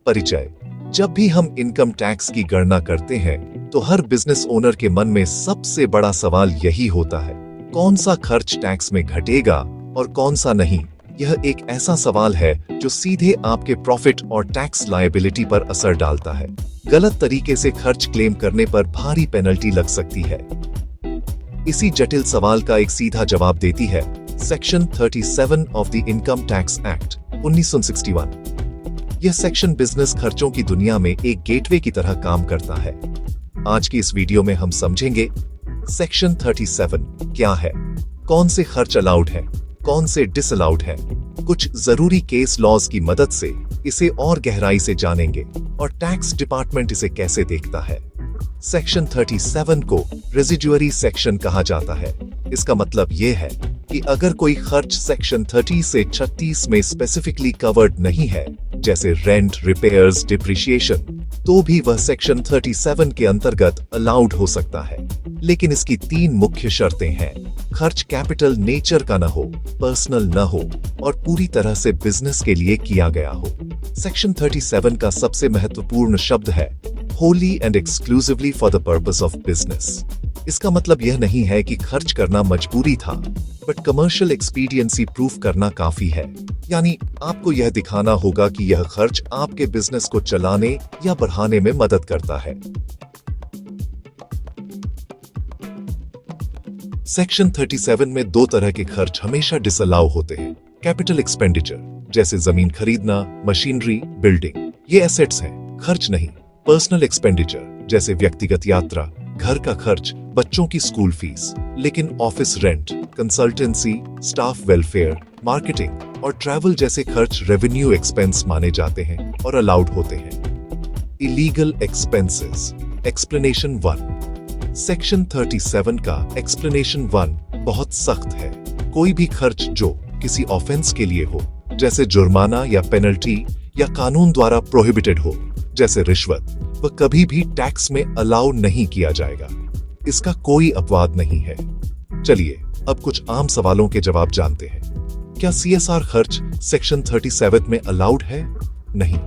परिचय। जब भी हम इनकम टैक्स की गणना करते हैं तो हर बिजनेस ओनर के मन में सबसे बड़ा सवाल यही होता है, कौन सा खर्च टैक्स में घटेगा और कौन सा नहीं। यह एक ऐसा सवाल है जो सीधे आपके प्रॉफिट और टैक्स लायबिलिटी पर असर डालता है। गलत तरीके से खर्च क्लेम करने पर भारी पेनल्टी लग सकती है। इसी जटिल सवाल का एक सीधा जवाब देती है section 37 of the income tax act 1961। यह सेक्शन बिजनेस खर्चों की दुनिया में एक गेटवे की तरह काम करता है। आज की इस वीडियो में हम समझेंगे सेक्शन 37 क्या है, कौन से खर्च अलाउड है, कौन से डिसअलाउड है। कुछ जरूरी केस लॉज की मदद से इसे और गहराई से जानेंगे और टैक्स डिपार्टमेंट इसे कैसे देखता है। सेक्शन 37 को रेजिडुअरी सेक्शन कहा जाता है। इसका मतलब यह है कि अगर कोई खर्च सेक्शन 30 से 36 में स्पेसिफिकली कवर्ड नहीं है, जैसे रेंट, रिपेयर्स, डिप्रिशिएशन, तो भी वह सेक्शन 37 के अंतर्गत अलाउड हो सकता है। लेकिन इसकी 3 मुख्य शर्तें हैं। खर्च कैपिटल नेचर का न हो, पर्सनल न हो और पूरी तरह से बिजनेस के लिए किया गया हो। सेक्शन 37 का सबसे महत्वपूर्ण शब्द है wholly and exclusively for the purpose of business। इसका मतलब यह नहीं है कि खर्च करना मजबूरी था, बट कमर्शियल एक्सपीडियंसी प्रूफ करना काफी है। यानी आपको यह दिखाना होगा कि यह खर्च आपके बिजनेस को चलाने या बढ़ाने में मदद करता है। सेक्शन 37 में 2 तरह के खर्च हमेशा डिसअलाउ होते हैं। कैपिटल एक्सपेंडिचर, जैसे जमीन खरीदना, मशीनरी, बिल्डिंग, ये एसेट्स हैं, खर्च नहीं। पर्सनल एक्सपेंडिचर, जैसे व्यक्तिगत यात्रा, घर का खर्च, बच्चों की स्कूल फीस, लेकिन office rent, consultancy, staff welfare, marketing और ट्रैवल जैसे खर्च रेवेन्यू एक्सपेंस माने जाते हैं और अलाउड होते हैं। Illegal expenses, explanation 1। सेक्शन 37 का एक्सप्लेनेशन 1 बहुत सख्त है। कोई भी खर्च जो किसी ऑफेंस के लिए हो, जैसे जुर्माना या पेनल्टी, या कानून द्वारा प्रोहिबिटेड हो, जैसे रिश्वत, वह कभी भी टैक्स में अलाउ नहीं किया जाएगा। इसका कोई अपवाद नहीं है। चलिए अब कुछ आम सवालों के जवाब जानते हैं। क्या CSR खर्च सेक्शन 37 में अलाउड है? नहीं।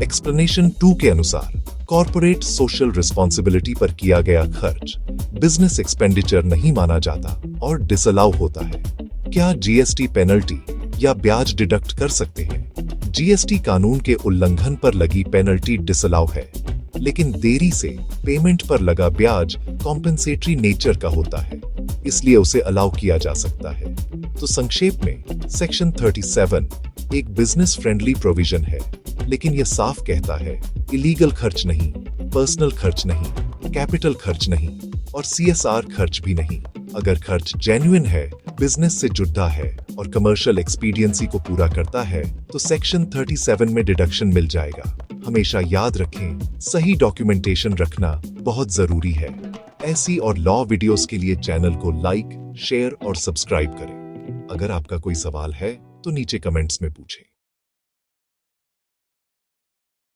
एक्सप्लेनेशन 2 के अनुसार कॉर्पोरेट सोशल रिस्पॉन्सिबिलिटी पर किया गया खर्च बिजनेस एक्सपेंडिचर नहीं माना जाता और डिसअलाउ होता है। क्या GST पेनल्टी या ब्याज डिडक्ट कर सकते हैं? GST कानून के उल्लंघन पर लगी पेनल्टी डिसअलाउ है, लेकिन देरी से पेमेंट पर लगा ब्याज कॉम्पेंसेटरी नेचर का होता है, इसलिए उसे अलाउ किया जा सकता है। तो संक्षेप में सेक्शन 37 एक बिजनेस फ्रेंडली प्रोविजन है, लेकिन यह साफ कहता है इलीगल खर्च नहीं, पर्सनल खर्च नहीं, कैपिटल खर्च नहीं और CSR खर्च भी नहीं। अगर खर्च जेन्युइन है, बिजनेस से जुड़ा है और कमर्शियल एक्सपीडियंसी को पूरा करता है, तो सेक्शन 37 में डिडक्शन मिल जाएगा। हमेशा याद रखें, सही डॉक्यूमेंटेशन रखना बहुत जरूरी है। ऐसी और लॉ वीडियोस के लिए चैनल को लाइक, शेयर और सब्सक्राइब करें। अगर आपका कोई सवाल है तो नीचे कमेंट्स में पूछें।